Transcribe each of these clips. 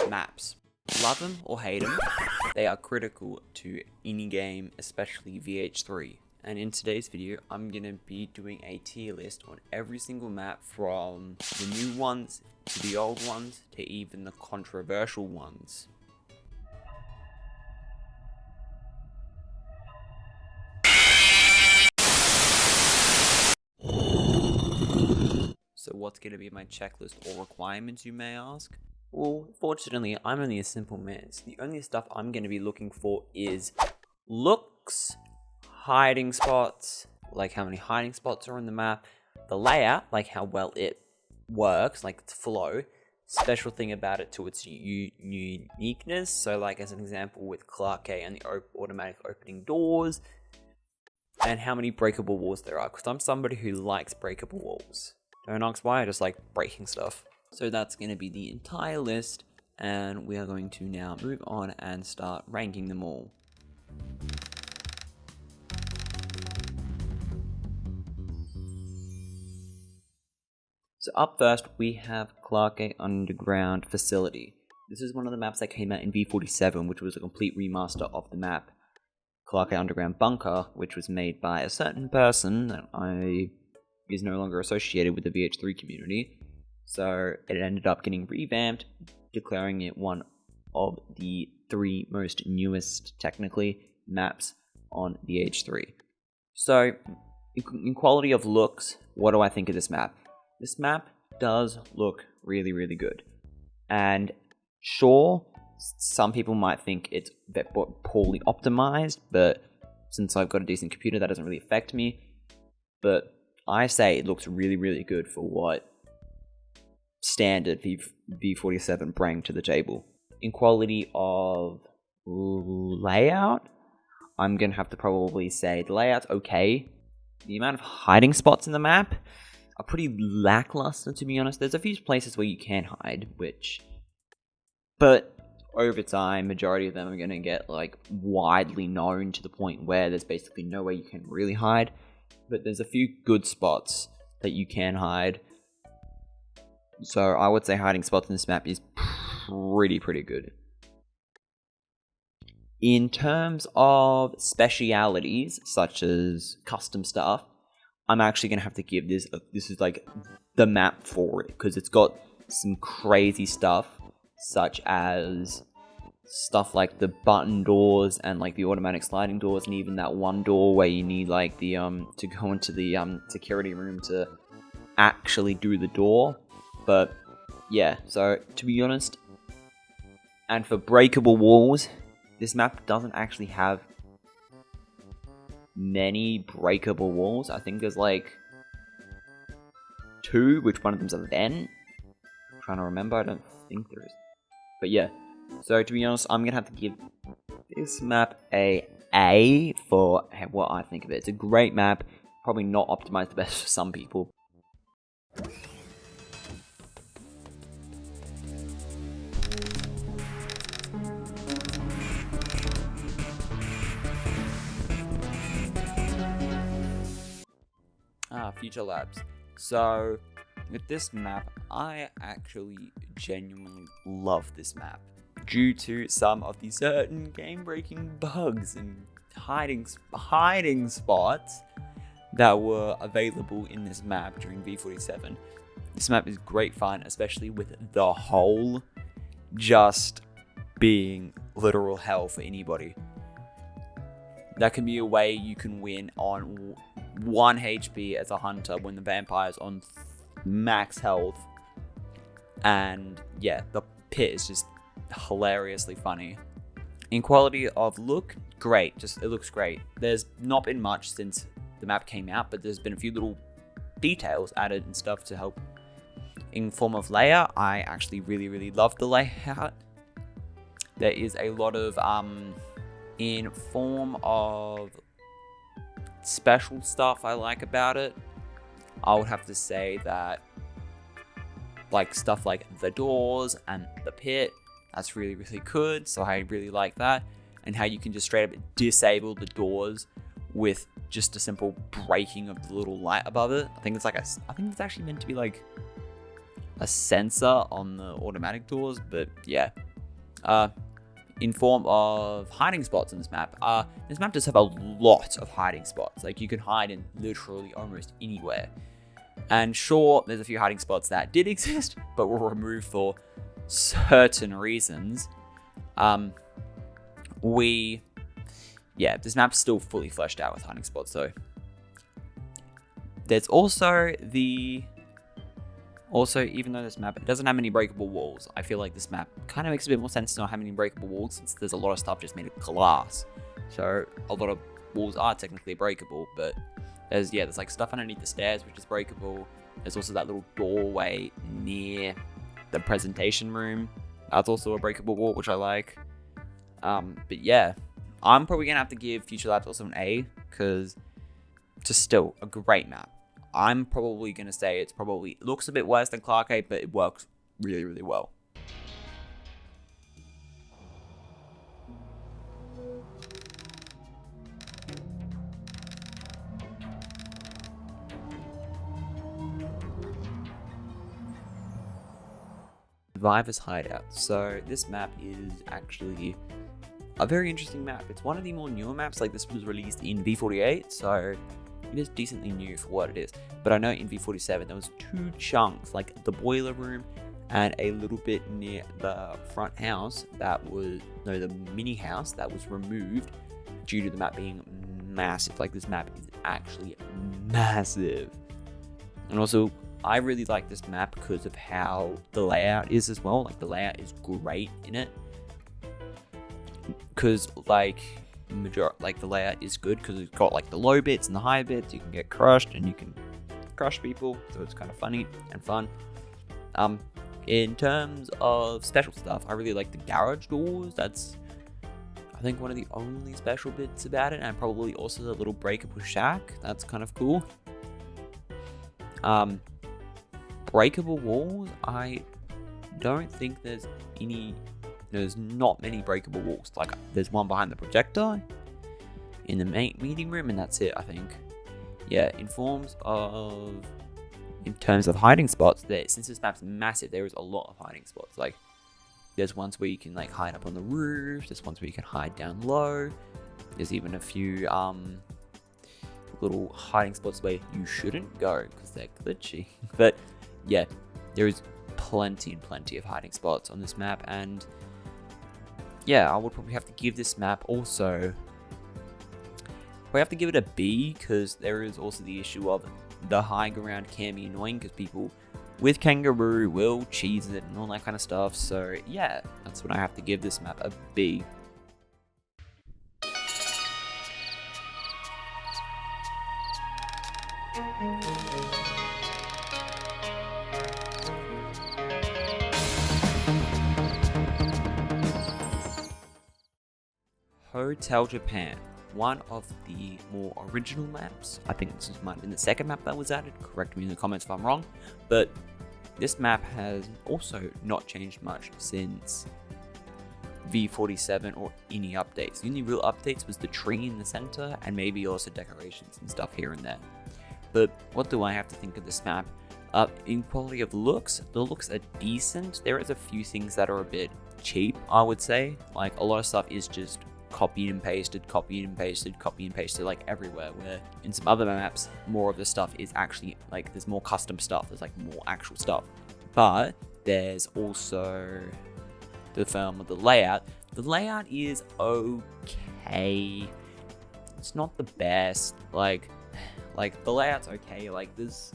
maps. Love them or hate them, they are critical to any game, especially VH3. And in today's video, I'm going to be doing a tier list on every single map, from the new ones to the old ones to even the controversial ones. So what's going to be my checklist or requirements, you may ask? Well, fortunately, I'm only a simple man, so the only stuff I'm going to be looking for is looks, hiding spots, like how many hiding spots are in the map, the layout, like how well it works, like its flow, special thing about it to its uniqueness, so like as an example with Clar and the automatic opening doors, and how many breakable walls there are, because I'm somebody who likes breakable walls. Don't ask why, I just like breaking stuff. So that's going to be the entire list, and we are going to now move on and start ranking them all. So up first, we have Clar Underground Facility. This is one of the maps that came out in V47, which was a complete remaster of the map Clar Underground Bunker, which was made by a certain person that is no longer associated with the VH3 community. So it ended up getting revamped, declaring it one of the 3 most newest, technically, maps on VH3. So, in quality of looks, what do I think of this map? This map does look really, really good. And sure, some people might think it's a bit poorly optimized, but since I've got a decent computer, that doesn't really affect me. But I say it looks really, really good for what standard V47 bring to the table. In quality of layout, I'm going to have to probably say the layout's okay. The amount of hiding spots in the map are pretty lackluster, to be honest. There's a few places where you can hide, but over time, majority of them are going to get like widely known to the point where there's basically no way you can really hide. But there's a few good spots that you can hide. So I would say hiding spots in this map is pretty good. In terms of specialities, such as custom stuff, I'm actually going to have to give this is like the map for it, because it's got some crazy stuff, such as stuff like the button doors and like the automatic sliding doors, and even that one door where you need like the to go into the security room to actually do the door. But yeah, so to be honest, and for breakable walls, this map doesn't actually have many breakable walls. I think there's like 2, which one of them's a vent. I'm trying to remember, I don't think there is. But yeah, so to be honest, I'm gonna have to give this map a A for what I think of it. It's a great map, probably not optimized the best for some people. Future Labs. So with this map, I actually genuinely love this map due to some of the certain game-breaking bugs and hiding spots that were available in this map during V47. This map is great fun, especially with the hole just being literal hell for anybody. That can be a way you can win on 1 HP as a hunter when the vampire's on max health. And yeah, the pit is just hilariously funny. In quality of look, great. It looks great. There's not been much since the map came out, but there's been a few little details added and stuff to help. In form of layout, I actually really love the layout. There is a lot of in form of special stuff I like about it. I would have to say that like stuff like the doors and the pit, that's really good, so I really like that. And how you can just straight up disable the doors with just a simple breaking of the little light above it. I think it's actually meant to be like a sensor on the automatic doors, but yeah, in form of hiding spots in this map. This map does have a lot of hiding spots. Like, you can hide in literally almost anywhere. And sure, there's a few hiding spots that did exist, but were removed for certain reasons. This map's still fully fleshed out with hiding spots, though. There's also even though this map doesn't have any breakable walls, I feel like this map kind of makes a bit more sense to not have any breakable walls, since there's a lot of stuff just made of glass. So a lot of walls are technically breakable, but there's like stuff underneath the stairs which is breakable. There's also that little doorway near the presentation room. That's also a breakable wall, which I like. But yeah, I'm probably gonna have to give Future Labs also an A, because it's still a great map. I'm probably going to say it looks a bit worse than Clar, but it works really, really well. Survivor's Hideout. So this map is actually a very interesting map. It's one of the more newer maps. Like, this was released in V48, so it is decently new for what it is. But I know in V47 there was 2 chunks, like the boiler room and a little bit near the front house the mini house that was removed due to the map being massive. Like, this map is actually massive. And also, I really like this map because of how the layout is as well. Like, the layout is great in it. Because the layout is good because it's got like the low bits and the high bits. You can get crushed and you can crush people, so it's kind of funny and fun. In terms of special stuff, I really like the garage doors. That's, I think, one of the only special bits about it, and probably also the little breakable shack. That's kind of cool. Breakable walls, I don't think there's not many breakable walls. Like, there's one behind the projector in the meeting room, and that's it, I think. Yeah, in terms of hiding spots, since this map's massive, there is a lot of hiding spots. Like, there's ones where you can like hide up on the roof. There's ones where you can hide down low. There's even a few little hiding spots where you shouldn't go because they're glitchy. But yeah, there is plenty of hiding spots on this map, and yeah, I would probably have to give this map also. We have to give it a B, because there is also the issue of the high ground can be annoying because people with kangaroo will cheese it and all that kind of stuff. So yeah, that's when I have to give this map a B. Hotel Japan, one of the more original maps. I think this might have been the second map that was added. Correct me in the comments if I'm wrong. But this map has also not changed much since V47 or any updates. The only real updates was the tree in the center and maybe also decorations and stuff here and there. But what do I have to think of this map? In quality of looks, the looks are decent. There is a few things that are a bit cheap, I would say. Like, a lot of stuff is just copied and pasted like everywhere, where in some other maps more of the stuff is actually like there's more custom stuff, there's like more actual stuff. But there's also the layout. The layout is okay, it's not the best. Like the layout's okay. Like, it's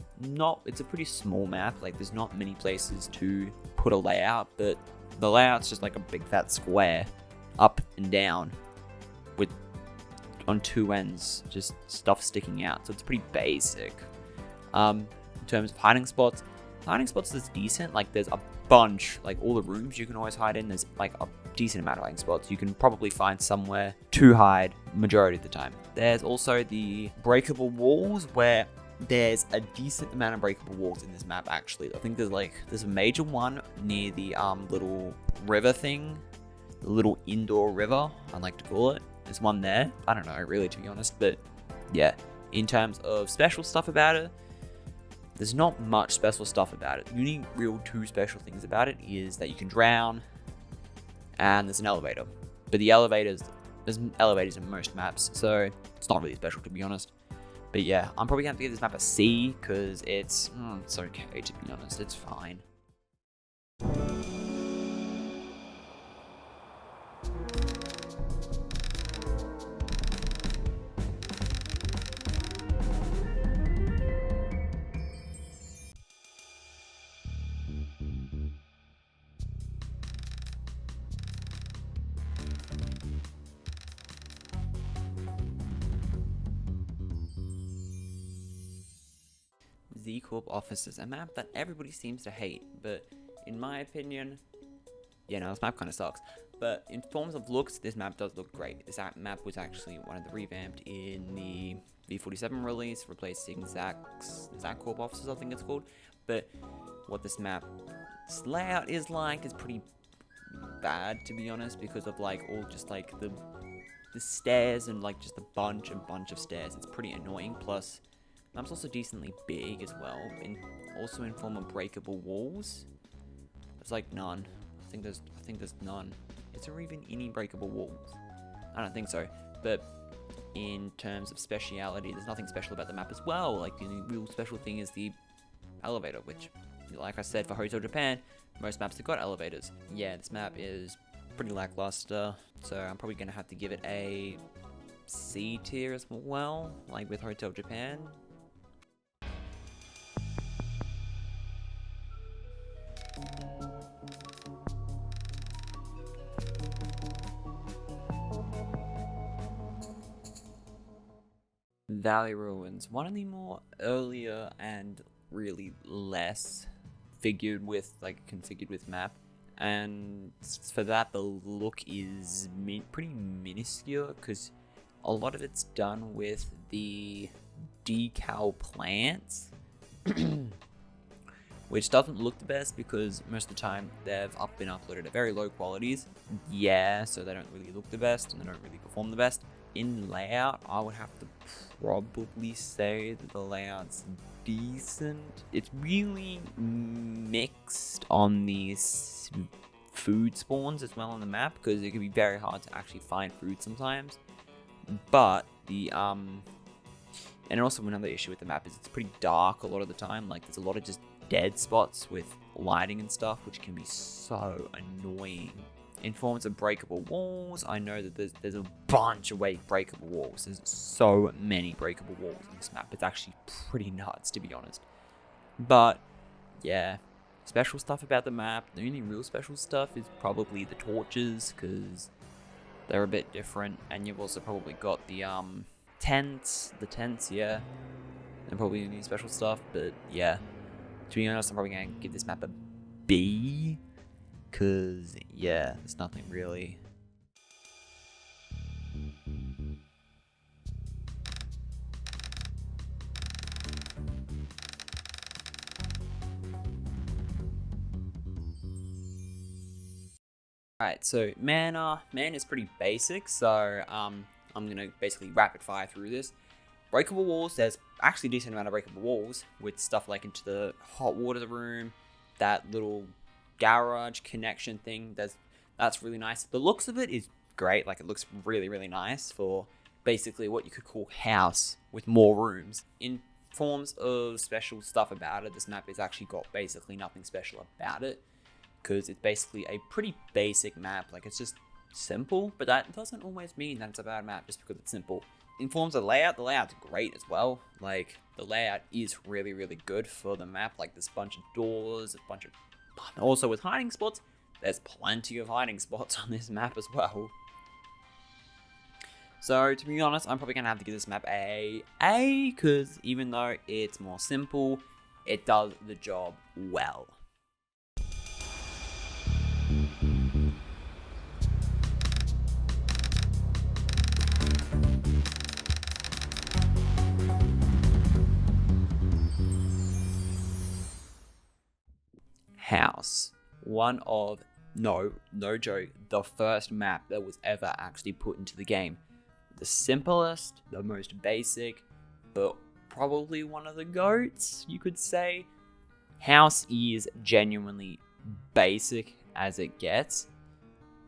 a pretty small map. Like, there's not many places to put a layout, but the layout's just like a big fat square up and down with on 2 ends just stuff sticking out, so it's pretty basic. In terms of hiding spots is decent. Like, there's a bunch, like all the rooms you can always hide in, there's like a decent amount of hiding spots. You can probably find somewhere to hide majority of the time. There's also the breakable walls, where there's a decent amount of breakable walls in this map actually. I think there's a major one near the little river thing, the little indoor river, I like to call it. There's one there. I don't know really, to be honest, but yeah. In terms of special stuff about it, there's not much special stuff about it. The only real 2 special things about it is that you can drown and there's an elevator. But there's elevators in most maps, so it's not really special, to be honest. But yeah, I'm probably going to have to give this map a C, because it's okay, to be honest, it's fine. Z Corp Offices, a map that everybody seems to hate, but in my opinion, yeah, no, this map kind of sucks. But in terms of looks, this map does look great. This map was actually one of the revamped in the V47 release, replacing Zack Corp Offices, I think it's called. But what this map's layout is like is pretty bad, to be honest, because of like all just like the stairs and like just a bunch of stairs. It's pretty annoying. Plus, the map's also decently big as well, and also in form of breakable walls. There's like none. I think there's none. Is there even any breakable walls? I don't think so. But in terms of speciality, there's nothing special about the map as well. Like, the only real special thing is the elevator, which, like I said, for Hotel Japan, most maps have got elevators. Yeah, this map is pretty lackluster, so I'm probably gonna have to give it a C tier as well, like with Hotel Japan. Valley Ruins, one of the more earlier and really less configured with map, and for that the look is pretty minuscule, because a lot of it's done with the decal plants, which doesn't look the best because most of the time they've been uploaded at very low qualities. Yeah, so they don't really look the best and they don't really perform the best. In layout, I would have to probably say that the layout's decent. It's really mixed on these food spawns as well on the map, because it can be very hard to actually find food sometimes. But and also another issue with the map is it's pretty dark a lot of the time. Like, there's a lot of just dead spots with lighting and stuff, which can be so annoying. In forms of breakable walls, I know that there's a bunch of breakable walls. There's so many breakable walls in this map. It's actually pretty nuts, to be honest. But yeah, special stuff about the map, the only real special stuff is probably the torches, because they're a bit different. And you've also probably got the tents, yeah, and probably any special stuff. But yeah, to be honest, I'm probably gonna give this map a B, because yeah, there's nothing really. Alright, so man is pretty basic, so I'm gonna basically rapid fire through this. Breakable walls, there's actually a decent amount of breakable walls, with stuff like into the hot water room, that little garage connection thing. That's really nice. The looks of it is great. Like, it looks really, really nice for basically what you could call house with more rooms. In forms of special stuff about it, this map has actually got basically nothing special about it, because it's basically a pretty basic map. Like, it's just simple, but that doesn't always mean that it's a bad map just because it's simple. In forms of layout, the layout's great as well. Like, the layout is really, really good for the map. Like, there's a bunch of doors, also with hiding spots, there's plenty of hiding spots on this map as well. So, to be honest, I'm probably going to have to give this map A, because even though it's more simple, it does the job well. House. One of, no joke, the first map that was ever actually put into the game. The simplest, the most basic, but probably one of the GOATs, you could say. House is genuinely basic as it gets,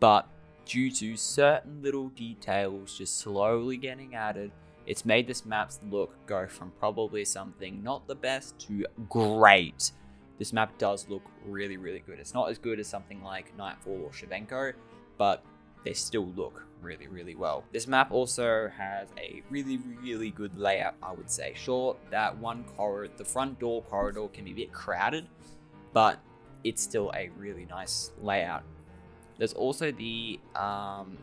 but due to certain little details just slowly getting added, it's made this map's look go from probably something not the best to great. This map does look really, really good. It's not as good as something like Nightfall or Shenko, but they still look really, really well. This map also has a really, really good layout, I would say. Sure, that one corridor, the front door corridor can be a bit crowded, but it's still a really nice layout. There's also the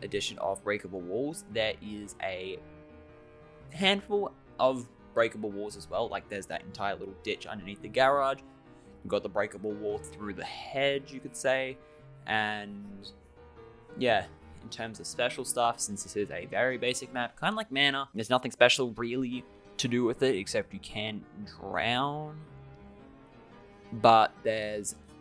addition of breakable walls. There is a handful of breakable walls as well. Like there's that entire little ditch underneath the garage. You've got the breakable wall through the hedge, you could say. And yeah, in terms of special stuff, since this is a very basic map, kind of like Mana, there's nothing special really to do with it, except you can drown. But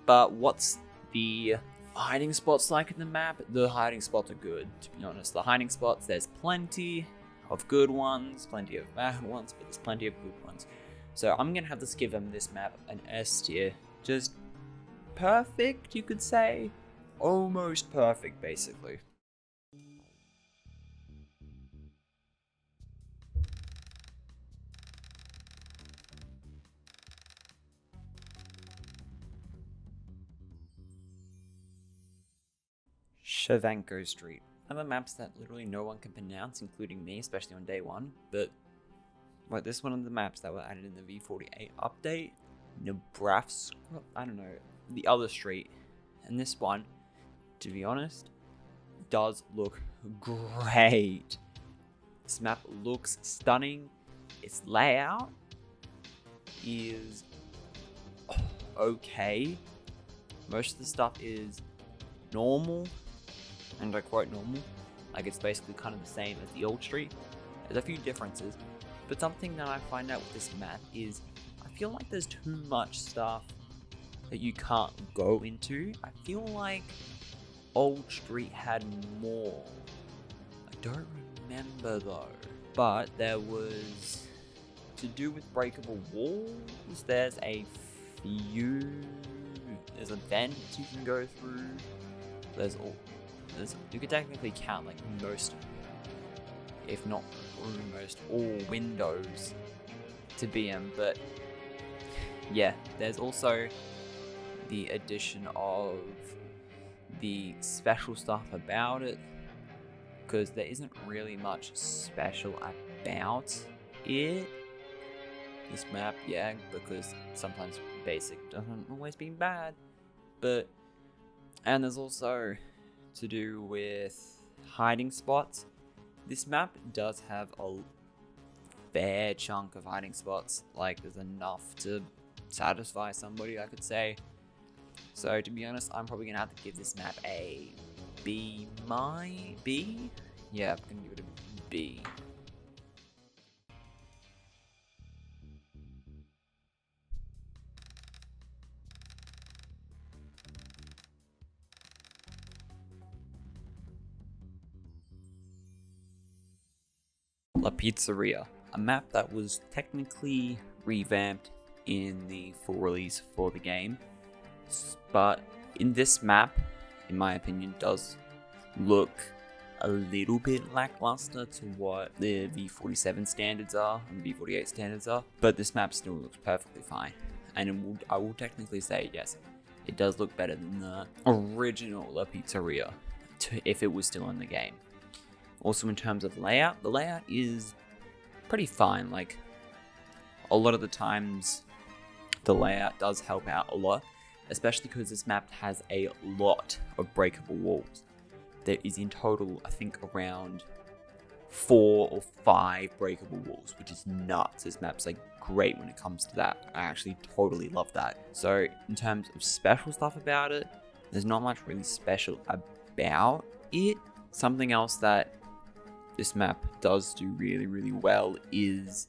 what's the hiding spots like in the map? The hiding spots are good, to be honest. The hiding spots, there's plenty of good ones, plenty of bad ones, but there's plenty of good ones. So I'm gonna have to give this map an S tier. Just perfect, you could say. Almost perfect, basically. Shenko Street. Other maps that literally no one can pronounce, including me, especially on day one. But like this one of the maps that were added in the V48 update. Nebraska, I don't know, the other street. And this one, to be honest, does look great. This map looks stunning. Its layout is okay. Most of the stuff is normal, and I quote normal, like it's basically kind of the same as the old street. There's a few differences, but something that I find out with this map is I feel like there's too much stuff that you can't go into. I feel like old street had more. I don't remember though, but there was, to do with breakable walls, there's a vent you can go through. You could technically count like most, if not almost all windows to BM, but yeah, there's also the addition of the special stuff about it, because there isn't really much special about it. This map, yeah, because sometimes basic doesn't always mean bad, and there's also to do with hiding spots. This map does have a fair chunk of hiding spots, like there's enough to satisfy somebody, I could say. So to be honest, I'm probably gonna have to give this map a B. Yeah, I'm gonna give it a B. Pizzeria, a map that was technically revamped in the full release for the game, but in this map, in my opinion, does look a little bit lackluster to what the V47 standards are and V48 standards are, but this map still looks perfectly fine, and I will technically say yes, it does look better than the original Pizzeria if it was still in the game. Also, in terms of layout, the layout is pretty fine. Like, a lot of the times, the layout does help out a lot, especially because this map has a lot of breakable walls. There is in total, I think, around 4 or 5 breakable walls, which is nuts. This map's like great when it comes to that. I actually totally love that. So, in terms of special stuff about it, there's not much really special about it. Something else that this map does do really, really well is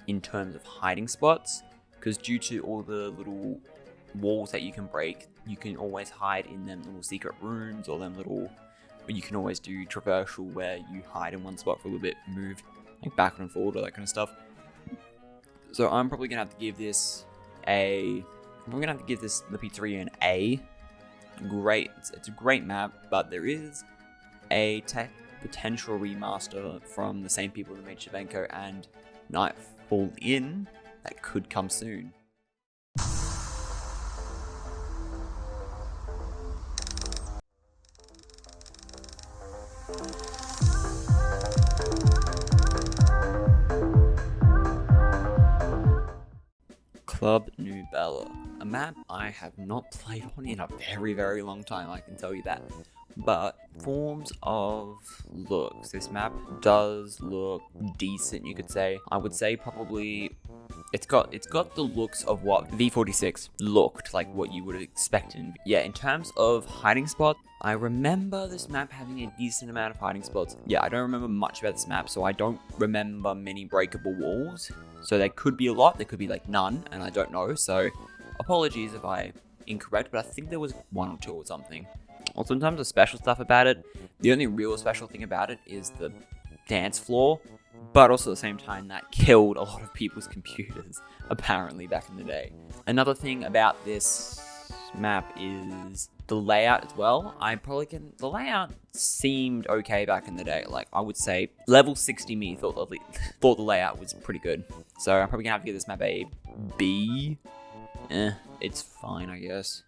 in terms of hiding spots, because due to all the little walls that you can break, you can always hide in them little secret rooms, or them little, or you can always do traversal where you hide in one spot for a little bit, move like backward and forward, all that kind of stuff. So I'm probably gonna have to give this the Pizzeria an A, great. It's a great map, but there is a potential remaster from the same people who made Shenko and Nightfall that could come soon. Club Nebula, a map I have not played on in a very, very long time, I can tell you that. But forms of looks, this map does look decent, you could say. I would say probably it's got the looks of what V46 looked like, what you would have expected. Yeah, in terms of hiding spots, I remember this map having a decent amount of hiding spots. Yeah, I don't remember much about this map, so I don't remember many breakable walls. So there could be a lot, there could be like none, and I don't know. So apologies if I'm incorrect, but I think there was one or two or something. Also, in terms of special stuff about it, the only real special thing about it is the dance floor, but also at the same time that killed a lot of people's computers, apparently, back in the day. Another thing about this map is the layout as well. The layout seemed okay back in the day. Like, I would say level 60 me thought the layout was pretty good. So I'm probably gonna have to give this map a B. It's fine, I guess.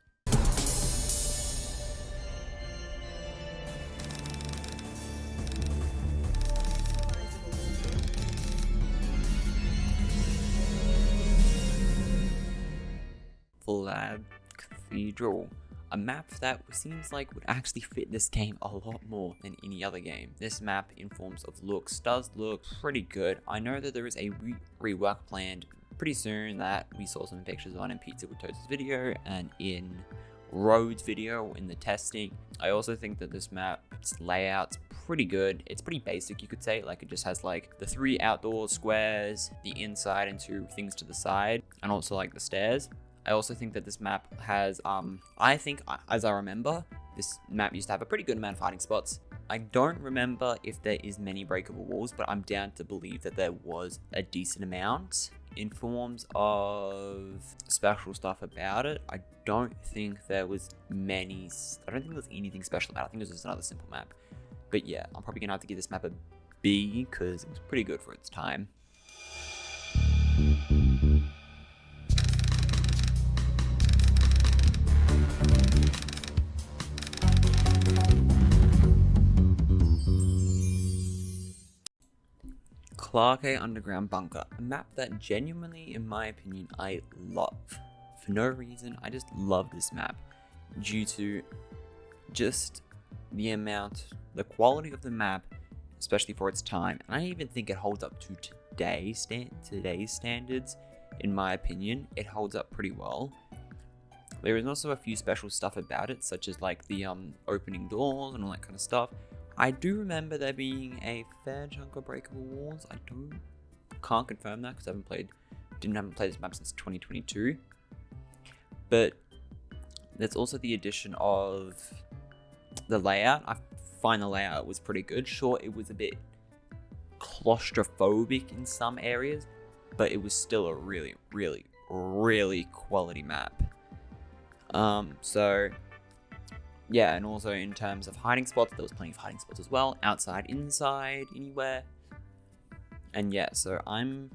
Flab Cathedral, a map that seems like would actually fit this game a lot more than any other game. This map, in forms of looks, does look pretty good. I know that there is a rework planned pretty soon that we saw some pictures on in Pizza with Toast's video and in Road's video in the testing. I also think that this map's layout's pretty good. It's pretty basic, you could say. Like, it just has like the 3 outdoor squares, the inside and 2 things to the side, and also like the stairs. I also think that this map has, I think, as I remember, this map used to have a pretty good amount of hiding spots. I don't remember if there is many breakable walls, but I'm down to believe that there was a decent amount. In forms of special stuff about it, I don't think there was many, I don't think there was anything special about it. I think it was just another simple map. But yeah, I'm probably gonna have to give this map a B, because it was pretty good for its time. Clar Underground Bunker, a map that genuinely, in my opinion, I love. For no reason, I just love this map due to just the quality of the map, especially for its time. And I even think it holds up to today's standards. In my opinion, it holds up pretty well. There is also a few special stuff about it, such as like the opening doors and all that kind of stuff. I do remember there being a fair chunk of breakable walls. I can't confirm that because I haven't played this map since 2022. But there's also the addition of the layout. I find the layout was pretty good. Sure, it was a bit claustrophobic in some areas, but it was still a really, really, really quality map. So yeah, and also in terms of hiding spots, there was plenty of hiding spots as well, outside, inside, anywhere. And yeah, so I'm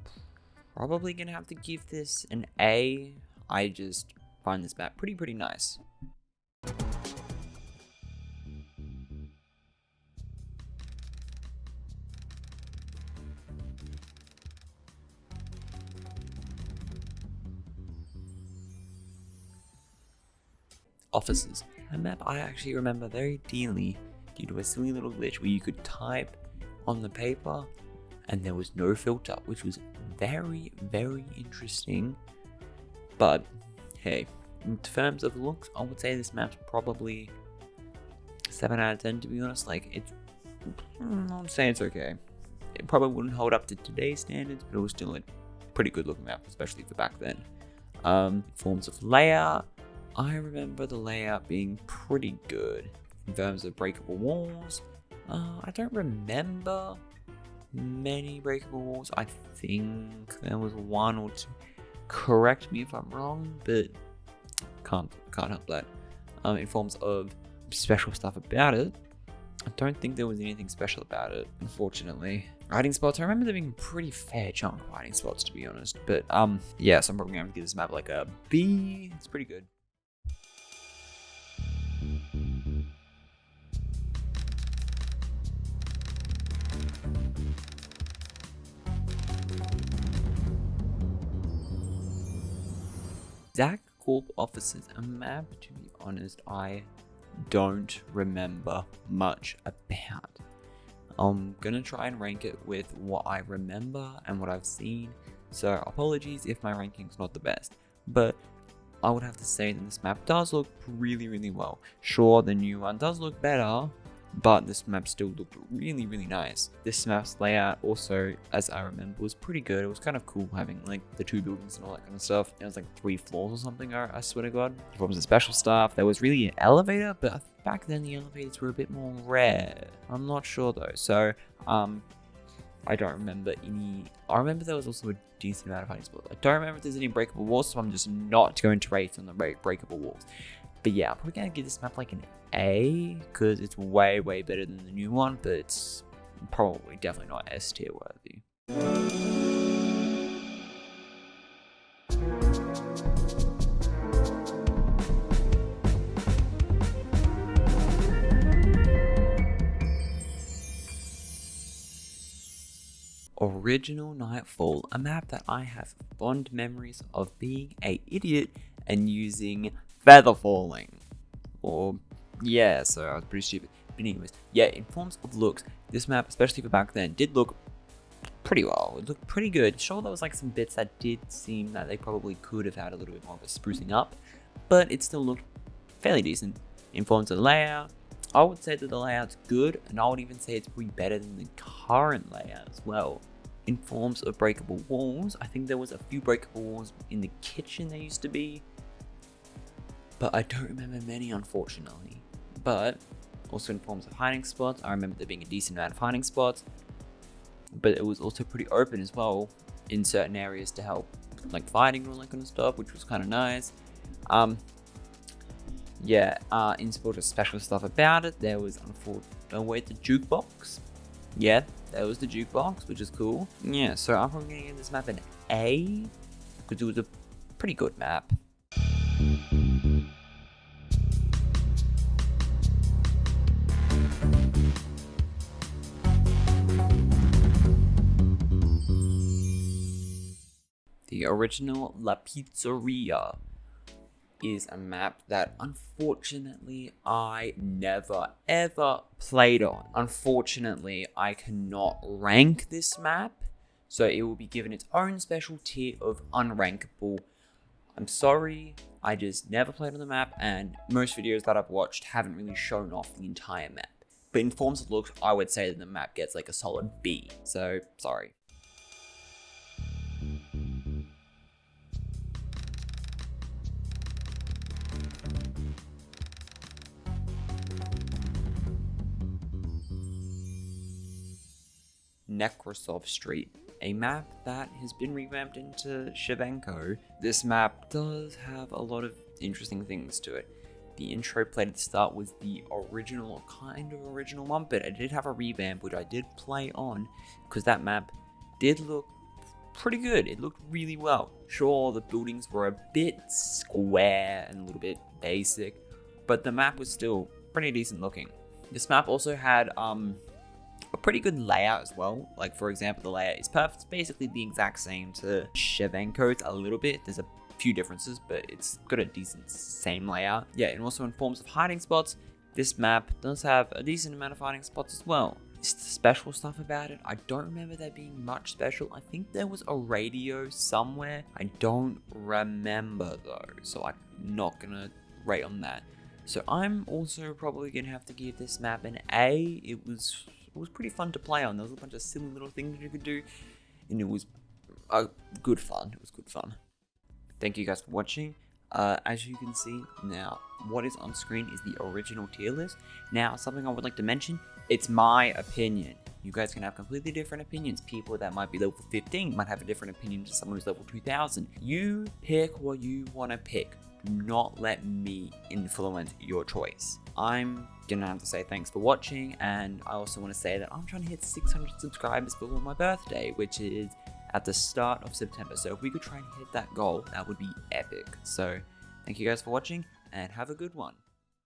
probably gonna have to give this an A. I just find this map pretty nice. Offices, a map I actually remember very dearly due to a silly little glitch where you could type on the paper and there was no filter, which was very interesting. But hey, in terms of looks, I would say this map's probably 7 out of 10, to be honest. Like, I would say it's okay. It probably wouldn't hold up to today's standards, but it was still a pretty good looking map, especially for back then. Forms of layout, I remember the layout being pretty good. In terms of breakable walls, I don't remember many breakable walls. I think there was 1 or 2. Correct me if I'm wrong, but can't help that. in forms of special stuff about it, I don't think there was anything special about it, unfortunately. Hiding spots, I remember there being a pretty fair chunk of hiding spots, to be honest. But yeah, so I'm probably going to give this map like a B. It's pretty good. Zach Corp Officers, a map, to be honest, I don't remember much about. I'm gonna try and rank it with what I remember and what I've seen, so apologies if my ranking's not the best, but I would have to say that this map does look really well. Sure, the new one does look better, but this map still looked really nice. This map's layout also, as I remember, was pretty good. It was kind of cool having like the 2 buildings and all that kind of stuff. It was like 3 floors or something, I swear to God. In forms of special stuff, there was really an elevator, but back then the elevators were a bit more rare. I'm not sure though, so I don't remember any. I remember there was also a decent amount of hiding spots. I don't remember if there's any breakable walls, so I'm just not going to rate on the breakable walls. But yeah, I'm probably going to give this map like an A, because it's way better than the new one, but it's probably definitely not S tier worthy. Original Nightfall, a map that I have fond memories of being an idiot and using feather falling. Or, yeah, so I was pretty stupid. But anyways, yeah, in forms of looks, this map, especially for back then, did look pretty well. It looked pretty good. Sure, there was like some bits that did seem that they probably could have had a little bit more of a sprucing up, but it still looked fairly decent. In forms of layout, I would say that the layout's good, and I would even say it's pretty better than the current layout as well. In forms of breakable walls, I think there was a few breakable walls in the kitchen there used to be, but I don't remember many, unfortunately. But also in forms of hiding spots, I remember there being a decent amount of hiding spots, but it was also pretty open as well in certain areas to help like fighting and all that kind of stuff, which was kind of nice. In sort of special stuff about it, there was the jukebox. Yeah, there was the jukebox, which is cool. Yeah, so I'm probably gonna give this map an A, because it was a pretty good map. The original La Pizzeria is a map that unfortunately I never ever played on. Unfortunately, I cannot rank this map, so it will be given its own special tier of unrankable. I'm sorry, I just never played on the map, and most videos that I've watched haven't really shown off the entire map. But in forms of looks, I would say that the map gets like a solid B, so sorry. Necrosoft Street, a map that has been revamped into Shenko. This map does have a lot of interesting things to it. The intro played at the start was the original one, but it did have a revamp, which I did play on, because that map did look pretty good. It looked really well. Sure, the buildings were a bit square and a little bit basic, but the map was still pretty decent looking. This map also had a pretty good layout as well. Like, for example, the layout is perfect. It's basically the exact same to Shenko's a little bit. There's a few differences, but it's got a decent same layout. Yeah, and also in forms of hiding spots, this map does have a decent amount of hiding spots as well. Special stuff about it, I don't remember there being much special. I think there was a radio somewhere. I don't remember though, so I'm not gonna rate on that. So I'm also probably gonna have to give this map an A. It was pretty fun to play on. There was a bunch of silly little things you could do, and it was good fun. It was good fun. Thank you guys for watching. As you can see now, what is on screen is the original tier list. Now, something I would like to mention, it's my opinion. You guys can have completely different opinions. People that might be level 15 might have a different opinion to someone who's level 2000. You pick what you want to pick. not let me influence your choice. I'm gonna have to say thanks for watching, and I also want to say that I'm trying to hit 600 subscribers before my birthday, which is at the start of September. So if we could try and hit that goal, that would be epic. So thank you guys for watching, and have a good one.